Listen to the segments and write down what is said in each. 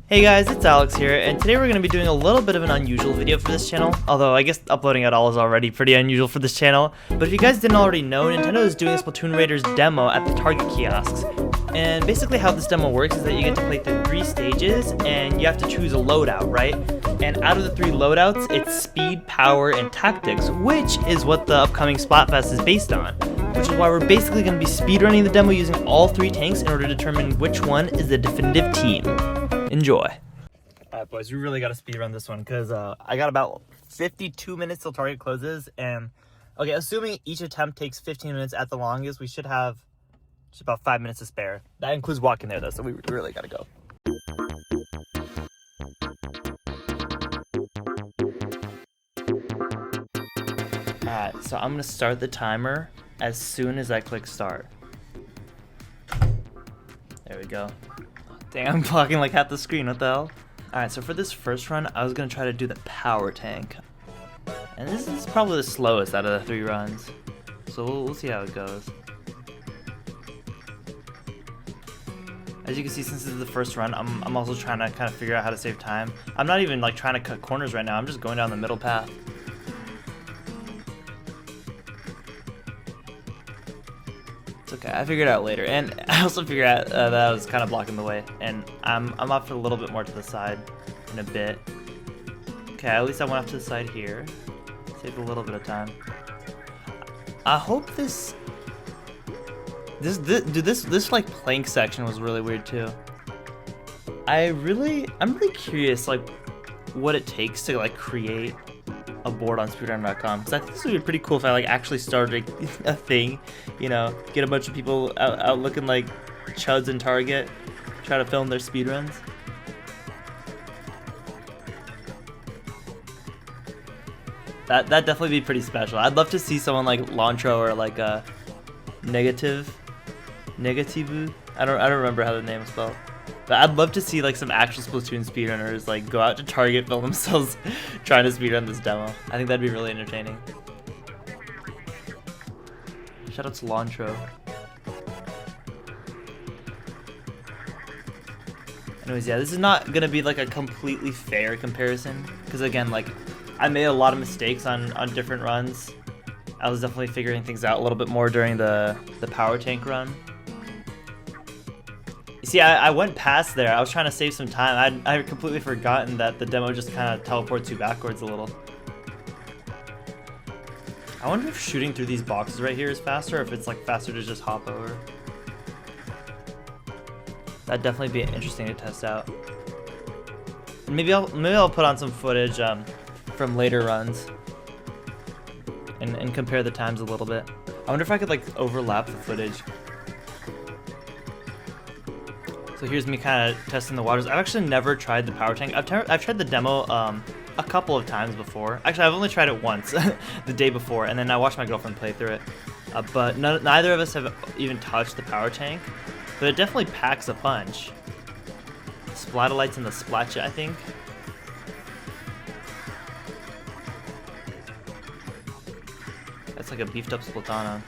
Hey guys, it's Alex here, and today we're going to be doing a little bit of an unusual video for this channel, although I guess uploading at all is already pretty unusual for this channel. But if you guys didn't already know, Nintendo is doing a Splatoon Raiders demo at the Target kiosks. And basically how this demo works is that you get to play through 3 stages, and you have to choose a loadout, right? And out of the 3 loadouts, it's speed, power, and tactics, which is what the upcoming Splatfest is based on. Which is why we're basically going to be speedrunning the demo using all 3 tanks in order to determine which one is the definitive team. Enjoy. Alright boys, we really got to speedrun this one because I got about 52 minutes till Target closes, and okay, assuming each attempt takes 15 minutes at the longest, we should have just about 5 minutes to spare. That includes walking there though, so we really got to go. Alright, so I'm going to start the timer as soon as I click start. There we go. Dang, I'm blocking like half the screen, what the hell? Alright, so for this first run, I was going to try to do the power tank. And this is probably the slowest out of the 3 runs. So we'll see how it goes. As you can see, since this is the first run, I'm also trying to kind of figure out how to save time. I'm not even like trying to cut corners right now, I'm just going down the middle path. It's okay, I figured it out later, and I also figured out that I was kind of blocking the way, and I'm off a little bit more to the side in a bit. Okay, at least I went off to the side here. Saved a little bit of time. I hope this like plank section was really weird too. I'm really curious like what it takes to like create a board on speedrun.com, because I think this would be pretty cool if I like actually started a thing, you know, get a bunch of people out looking like chuds in Target, try to film their speedruns. That'd definitely be pretty special. I'd love to see someone like Lantro or like a Negativu. I don't remember how the name is spelled. But I'd love to see like some actual Splatoon speedrunners like go out to Target, film themselves trying to speedrun this demo. I think that'd be really entertaining. Shout out to Lantro. Anyways, yeah, this is not gonna be like a completely fair comparison because again, like I made a lot of mistakes on different runs. I was definitely figuring things out a little bit more during the power tank run. See, I went past there. I was trying to save some time. I had completely forgotten that the demo just kind of teleports you backwards a little. I wonder if shooting through these boxes right here is faster, or if it's like faster to just hop over. That'd definitely be interesting to test out. And maybe I'll put on some footage from later runs and compare the times a little bit. I wonder if I could like overlap the footage. So here's me kind of testing the waters. I've actually never tried the power tank. I've tried the demo a couple of times before. Actually, I've only tried it once, the day before, and then I watched my girlfriend play through it. But neither of us have even touched the power tank, but it definitely packs a punch. Splatolites and the Splatcha, I think. That's like a beefed up Splatana.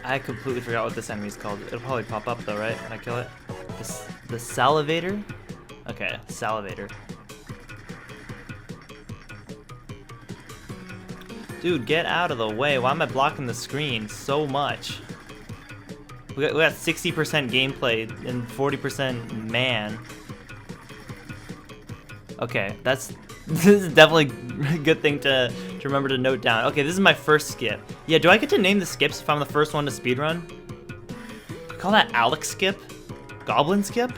I completely forgot what this enemy is called. It'll probably pop up though, right? When I kill it. The Salivator? Okay, Salivator. Dude, get out of the way. Why am I blocking the screen so much? We got 60% gameplay and 40% man. Okay, this is definitely a good thing to remember to note down. Okay, this is my first skip. Yeah, do I get to name the skips if I'm the first one to speedrun? Call that Alex skip? Goblin skip?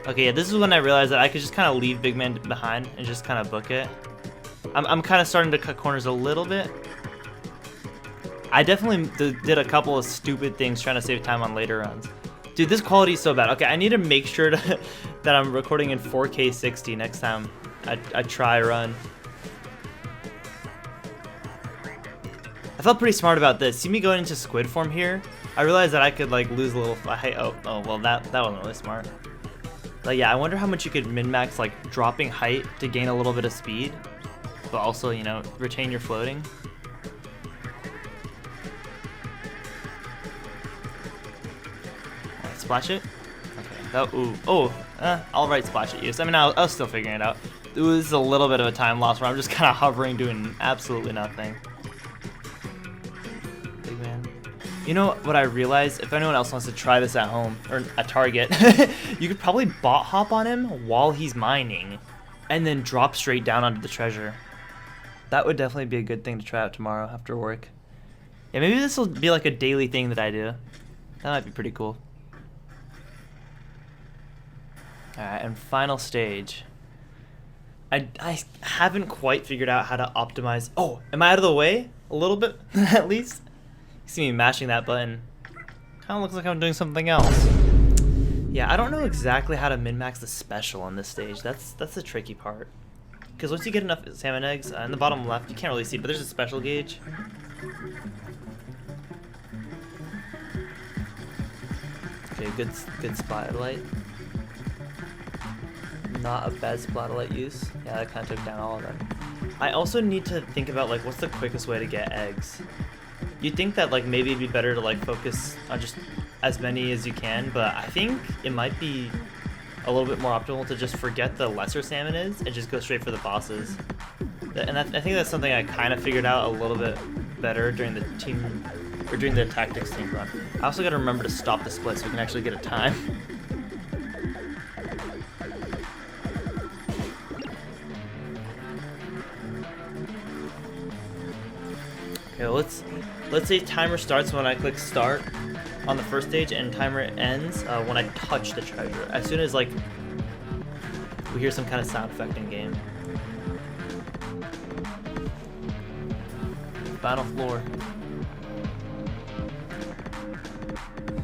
Okay, yeah, this is when I realized that I could just kind of leave Big Man behind and just kind of book it. I'm kind of starting to cut corners a little bit. I definitely did a couple of stupid things trying to save time on later runs. Dude, this quality is so bad. Okay, I need to make sure that I'm recording in 4K 60 next time I try run. I felt pretty smart about this. See me going into squid form here? I realized that I could like lose a little height. Oh well, that wasn't really smart. But yeah, I wonder how much you could min-max like dropping height to gain a little bit of speed, but also, you know, retain your floating. splash it. Okay. That, ooh. Oh. All right, splash it. Use. I mean, I was still figuring it out. It was a little bit of a time loss where I'm just kind of hovering, doing absolutely nothing. Big man. You know what I realized? If anyone else wants to try this at home or at Target, you could probably bot hop on him while he's mining, and then drop straight down onto the treasure. That would definitely be a good thing to try out tomorrow after work. Yeah, maybe this will be like a daily thing that I do. That might be pretty cool. Alright, and final stage. I haven't quite figured out how to optimize. Oh, am I out of the way? A little bit, at least? You see me mashing that button. Kind of looks like I'm doing something else. Yeah, I don't know exactly how to min-max the special on this stage. That's the tricky part. Because once you get enough salmon eggs, in the bottom left, you can't really see, but there's a special gauge. Okay, good spotlight. Not a bad spotlight use. Yeah, that kind of took down all of them. I also need to think about like what's the quickest way to get eggs. You'd think that like maybe it'd be better to like focus on just as many as you can, but I think it might be a little bit more optimal to just forget the lesser salmon is and just go straight for the bosses. And I think that's something I kind of figured out a little bit better during the team or during the tactics team run. I also got to remember to stop the split so we can actually get a time. Okay, let's say timer starts when I click start on the first stage, and timer ends when I touch the treasure. As soon as like we hear some kind of sound effect in game. Final floor.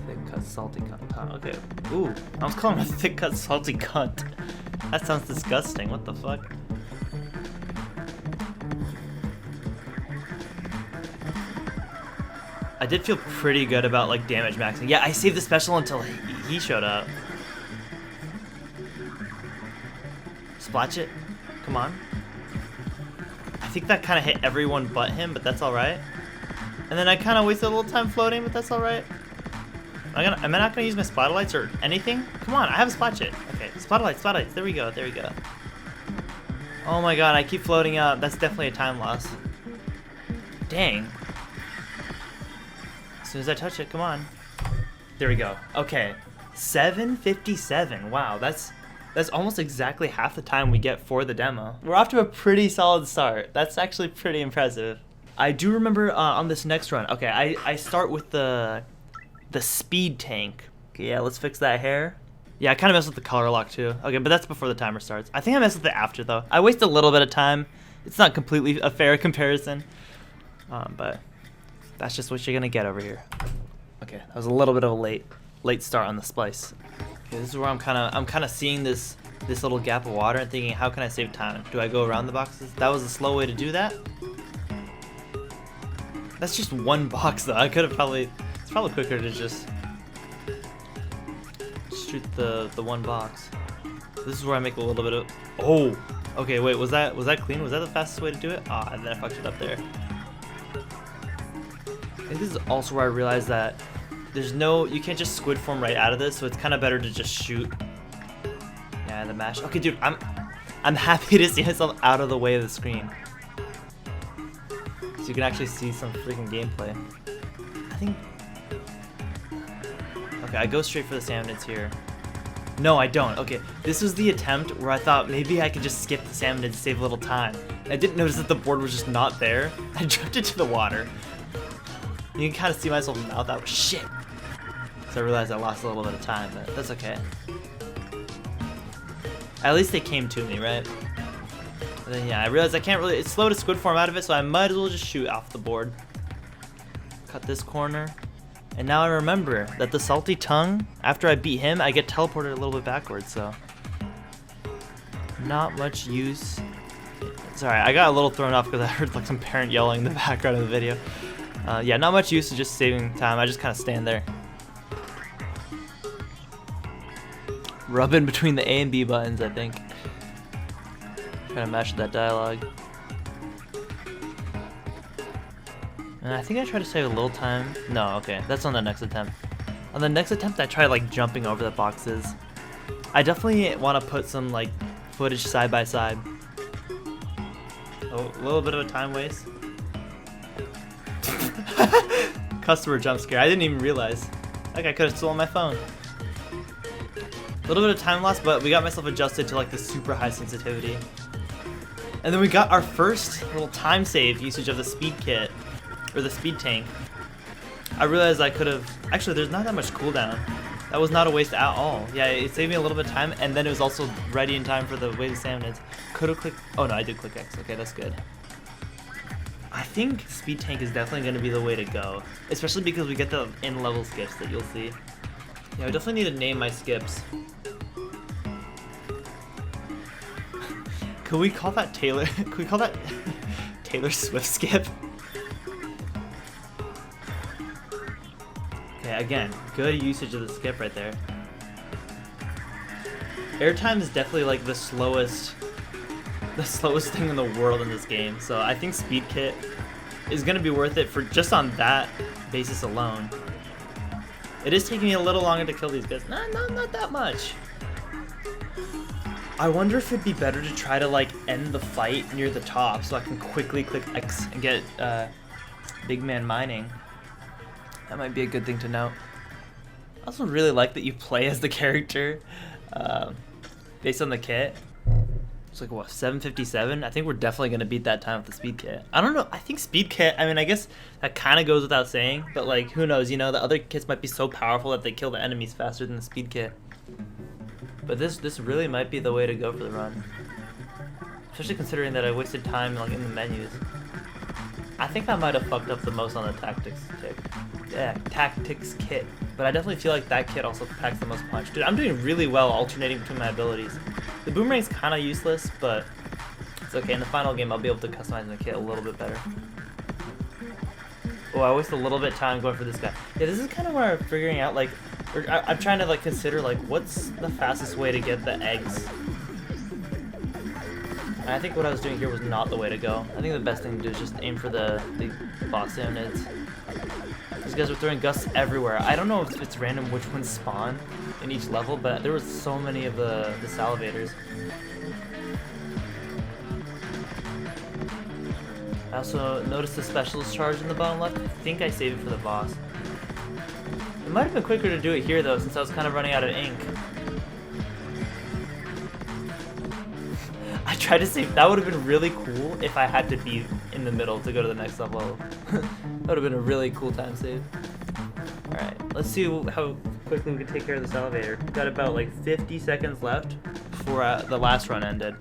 Thick cut salty cunt. Huh, okay. Ooh, I was calling him a thick cut salty cunt. That sounds disgusting. What the fuck? I did feel pretty good about like damage maxing. Yeah, I saved the special until he showed up. Splash it. Come on. I think that kind of hit everyone but him, but that's all right. And then I kind of wasted a little time floating, but that's all right. Am I not gonna use my spotlights or anything? Come on, I have a splash it. Okay, spotlights. There we go. Oh my god, I keep floating up. That's definitely a time loss. Dang. As soon as I touch it, come on. There we go. Okay, 7:57. Wow, that's almost exactly half the time we get for the demo. We're off to a pretty solid start. That's actually pretty impressive. I do remember on this next run. Okay, I start with the speed tank. Okay, yeah, let's fix that hair. Yeah, I kind of messed with the color lock too. Okay, but that's before the timer starts. I think I messed with it after though. I waste a little bit of time. It's not completely a fair comparison, but that's just what you're gonna get over here. Okay, that was a little bit of a late start on the splice. Okay, this is where I'm kind of seeing this little gap of water and thinking, how can I save time? Do I go around the boxes? That was a slow way to do that. That's just one box though. I could have probably. It's probably quicker to just shoot the one box. This is where I make a little bit of. Oh. Okay, wait. Was that clean? Was that the fastest way to do it? Ah, and then I fucked it up there. I think this is also where I realized that you can't just squid form right out of this, so it's kind of better to just shoot. Yeah, the mash. Okay, dude, I'm happy to see myself out of the way of the screen, so you can actually see some freaking gameplay. I think. Okay, I go straight for the salmonids here. No, I don't. Okay, this was the attempt where I thought maybe I could just skip the salmonids to save a little time. I didn't notice that the board was just not there. I dropped it to the water. You can kind of see myself mouth out. Shit. So I realized I lost a little bit of time, but that's okay. At least they came to me, right? And then yeah, I realized I can't really. It's slow to squid form out of it, so I might as well just shoot off the board. Cut this corner. And now I remember that the salty tongue, after I beat him, I get teleported a little bit backwards, so. Not much use. Sorry, I got a little thrown off because I heard like some parent yelling in the background of the video. Yeah, not much use of just saving time. I just kind of stand there. Rub in between the A and B buttons, I think. Trying to match that dialogue. And I think I tried to save a little time. No, okay, that's on the next attempt. On the next attempt, I tried like jumping over the boxes. I definitely want to put some like footage side by side. Oh, a little bit of a time waste. Customer jump scare. I didn't even realize. Like I could have stolen my phone. A little bit of time loss, but we got myself adjusted to like the super high sensitivity. And then we got our first little time save usage of the speed kit, or the speed tank. I realized I could have, actually there's not that much cooldown. That was not a waste at all. Yeah, it saved me a little bit of time, and then it was also ready in time for the wave stamina. Could have clicked, oh no, I did click X, okay, that's good. I think speed tank is definitely going to be the way to go, especially because we get the in-level skips that you'll see. Yeah, I definitely need to name my skips. Could we call that Taylor? Could we call that Taylor Swift skip? Okay, again, good usage of the skip right there. Airtime is definitely like the slowest thing in the world in this game. So I think Speed Kit is gonna be worth it for just on that basis alone. It is taking me a little longer to kill these guys. Not that much. I wonder if it'd be better to try to like end the fight near the top so I can quickly click X and get big man mining. That might be a good thing to note. I also really like that you play as the character based on the kit. It's like, what, 757? I think we're definitely going to beat that time with the speed kit. I don't know. I think speed kit, I mean, I guess that kind of goes without saying, but like, who knows? You know, the other kits might be so powerful that they kill the enemies faster than the speed kit. But this really might be the way to go for the run. Especially considering that I wasted time like in the menus. I think I might have fucked up the most on the tactics kit. But I definitely feel like that kit also packs the most punch. Dude, I'm doing really well alternating between my abilities. The boomerang's kind of useless, but it's okay. In the final game, I'll be able to customize the kit a little bit better. Oh, I wasted a little bit of time going for this guy. Yeah, this is kind of where I'm figuring out, like, I'm trying to like consider like what's the fastest way to get the eggs. And I think what I was doing here was not the way to go. I think the best thing to do is just aim for the boss units. These guys are throwing gusts everywhere. I don't know if it's random which ones spawn in each level, but there was so many of the salivators. I also noticed the specialist charge in the bottom left. I think I saved it for the boss. It might have been quicker to do it here though, since I was kind of running out of ink. I tried to save. That would have been really cool if I had to be in the middle to go to the next level. That would have been a really cool time save. Alright, let's see how quickly we can take care of this elevator. We've got about like 50 seconds left before the last run ended.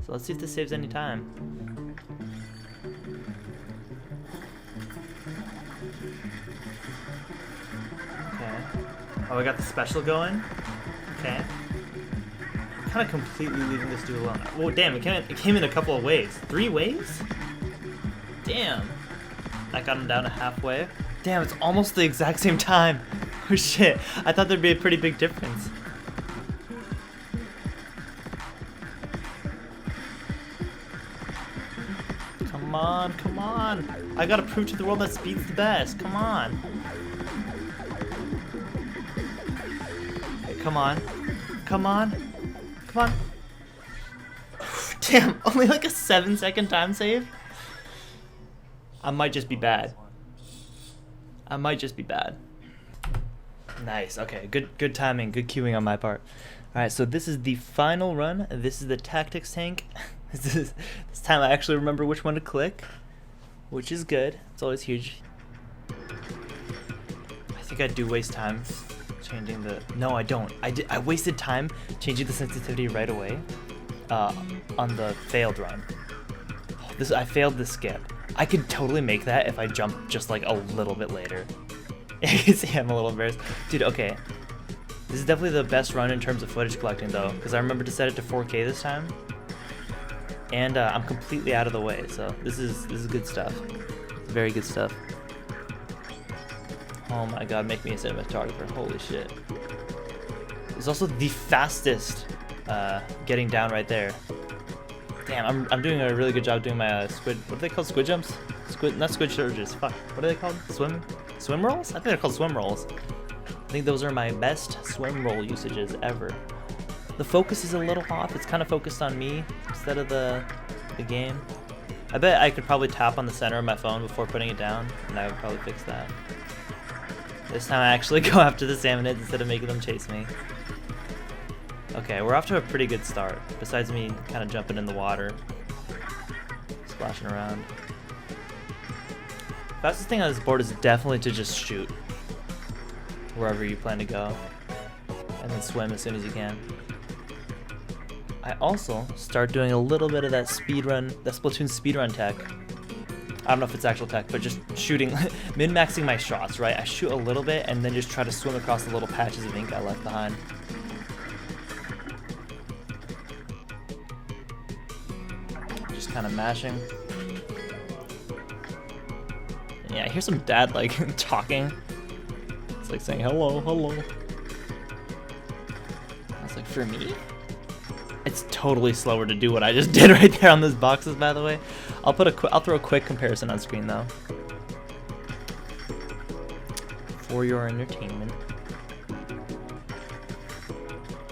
So let's see if this saves any time. Oh, I got the special going. Okay. I'm kind of completely leaving this dude alone. Whoa, damn, it came in a couple of waves. 3 waves? Damn. That got him down to halfway. Damn, it's almost the exact same time. Oh shit, I thought there'd be a pretty big difference. Come on, come on. I gotta prove to the world that speed's the best. Come on. Come on. Come on. Come on. Damn, only like a 7-second time save? I might just be bad. I might just be bad. Nice, okay, good timing, good queuing on my part. Alright, so this is the final run. This is the tactics tank. This time I actually remember which one to click, which is good. It's always huge. I think I do waste time changing the, no I don't. I wasted time changing the sensitivity right away on the failed run. Oh, I failed the skip. I could totally make that if I jumped just like a little bit later. You see, I'm a little embarrassed. Dude, okay. This is definitely the best run in terms of footage collecting though, because I remember to set it to 4K this time. And I'm completely out of the way, so this is good stuff. Very good stuff. Oh my god, make me a cinematographer. Holy shit. It's also the fastest getting down right there. Damn, I'm doing a really good job doing my squid, what are they called? Squid jumps? Not squid surges, fuck. What are they called? Swim rolls? I think they're called swim rolls. I think those are my best swim roll usages ever. The focus is a little off. It's kind of focused on me instead of the game. I bet I could probably tap on the center of my phone before putting it down, and I would probably fix that. This time I actually go after the salmonids instead of making them chase me. Okay, we're off to a pretty good start, besides me kind of jumping in the water, splashing around. Fastest thing on this board is definitely to just shoot wherever you plan to go, and then swim as soon as you can. I also start doing a little bit of that speedrun, that Splatoon speedrun tech. I don't know if it's actual tech, but just shooting, min-maxing my shots, right? I shoot a little bit and then just try to swim across the little patches of ink I left behind. Just kind of mashing. Yeah, I hear some dad like talking. It's like saying hello, hello. I was like, for me? It's totally slower to do what I just did right there on those boxes, by the way. I'll throw a quick comparison on screen though, for your entertainment.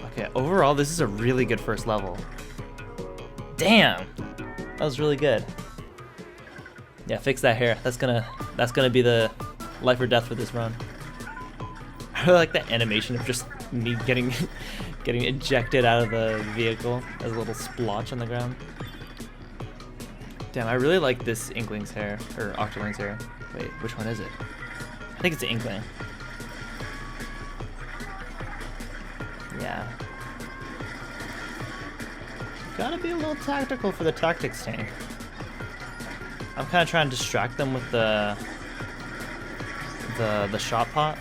Okay, overall this is a really good first level. Damn, that was really good. Yeah, fix that hair. That's gonna be the life or death for this run. I really like that animation of just me getting ejected out of the vehicle as a little splotch on the ground. Damn, I really like this Inkling's hair, or Octoling's hair. Wait, which one is it? I think it's the Inkling. Yeah. Gotta be a little tactical for the tactics tank. I'm kind of trying to distract them with the shot pot.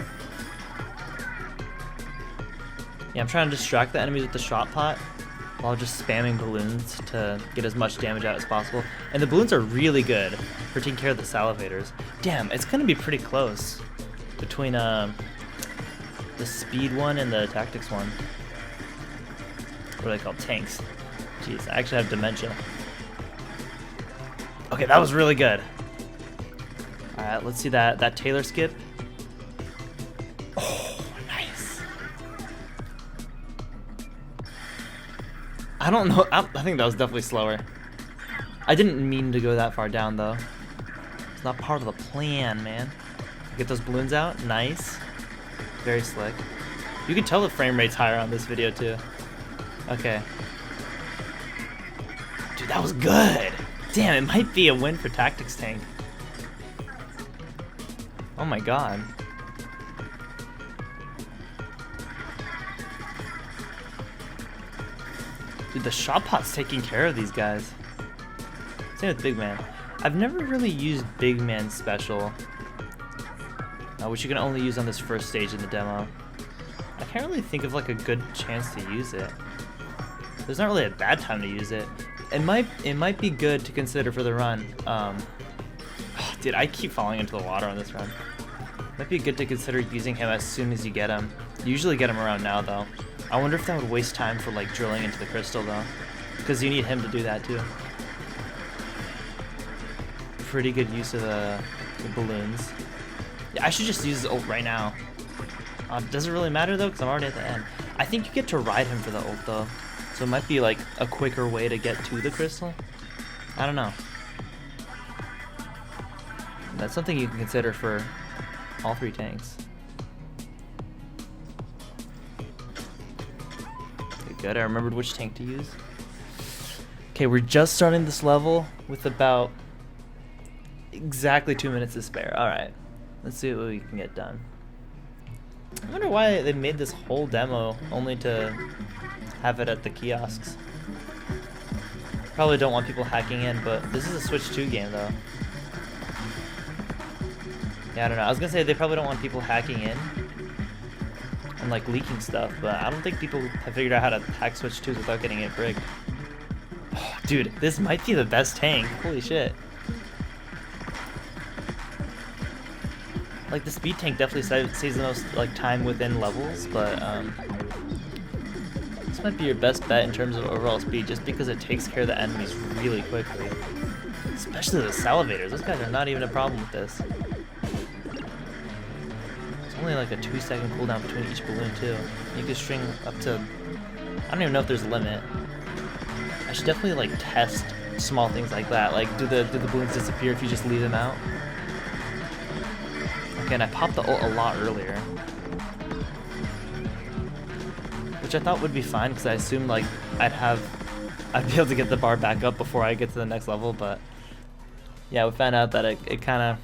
Yeah, I'm trying to distract the enemies with the shot pot while just spamming balloons to get as much damage out as possible. And the balloons are really good for taking care of the salivators. Damn, it's gonna be pretty close between the speed one and the tactics one. What are they called? Tanks. Jeez, I actually have dementia. Okay, that was really good. Alright, let's see that Taylor skip. Oh, nice. I don't know. I think that was definitely slower. I didn't mean to go that far down, though. It's not part of the plan, man. Get those balloons out. Nice. Very slick. You can tell the frame rate's higher on this video, too. Okay. Dude, that was good. Damn, it might be a win for Tactics Tank. Oh my god. Dude, the shot pot's taking care of these guys. Same with Big Man. I've never really used Big Man special, which you can only use on this first stage in the demo. I can't really think of like a good chance to use it. There's not really a bad time to use it. It might be good to consider for the run. Dude, I keep falling into the water on this run. Might be good to consider using him as soon as you get him. You usually get him around now, though. I wonder if that would waste time for like drilling into the crystal, though, because you need him to do that too. Pretty good use of the balloons. Yeah, I should just use his ult right now. Does it really matter though? Because I'm already at the end. I think you get to ride him for the ult though. So it might be like a quicker way to get to the crystal. I don't know. That's something you can consider for all three tanks. Okay, good, I remembered which tank to use. Okay, we're just starting this level with about exactly 2 minutes to spare. Alright, let's see what we can get done. I wonder why they made this whole demo only to have it at the kiosks. Probably don't want people hacking in, but this is a Switch 2 game though. Yeah, I don't know. I was gonna say they probably don't want people hacking in and like leaking stuff, but I don't think people have figured out how to hack Switch 2s without getting it rigged. Oh, dude, this might be the best tank. Holy shit. Like the speed tank definitely saves the most like time within levels, but this might be your best bet in terms of overall speed, just because it takes care of the enemies really quickly. Especially the salivators. Those guys are not even a problem with this. It's only like a 2-second cooldown between each balloon too. You can string up to, I don't even know if there's a limit. I should definitely like test small things like that. Like, do the balloons disappear if you just leave them out? Okay, and I popped the ult a lot earlier, which I thought would be fine because I assumed like I'd be able to get the bar back up before I get to the next level. But yeah, we found out that it kind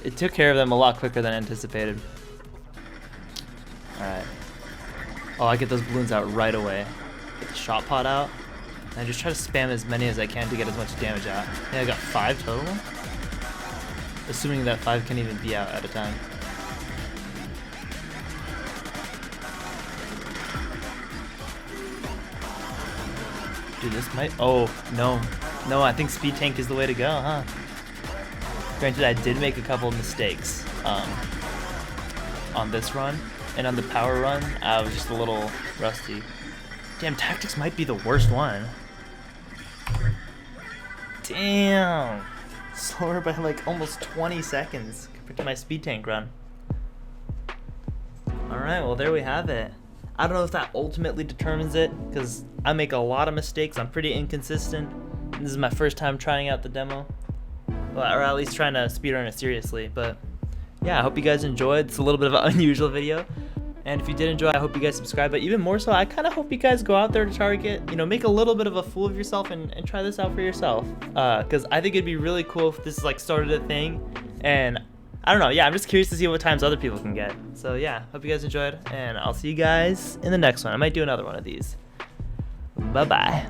of took care of them a lot quicker than anticipated. All right. Oh, I get those balloons out right away. Get the shot pot out. And I just try to spam as many as I can to get as much damage out. Yeah, I got 5 total. Assuming that 5 can even be out at a time. Dude, this might... Oh, no. No, I think speed tank is the way to go, huh? Granted, I did make a couple of mistakes on this run. And on the power run, I was just a little rusty. Damn, tactics might be the worst one. Damn. Slower by like almost 20 seconds compared to my speed tank run. Alright, well there we have it. I don't know if that ultimately determines it, because I make a lot of mistakes. I'm pretty inconsistent. This is my first time trying out the demo. Well, or at least trying to speedrun it seriously. But yeah, I hope you guys enjoyed. It's a little bit of an unusual video. And if you did enjoy, I hope you guys subscribe. But even more so, I kind of hope you guys go out there to Target, make a little bit of a fool of yourself and try this out for yourself. Because I think it'd be really cool if this like started a thing. And I don't know, yeah, I'm just curious to see what times other people can get. So yeah, hope you guys enjoyed, and I'll see you guys in the next one. I might do another one of these. Bye-bye.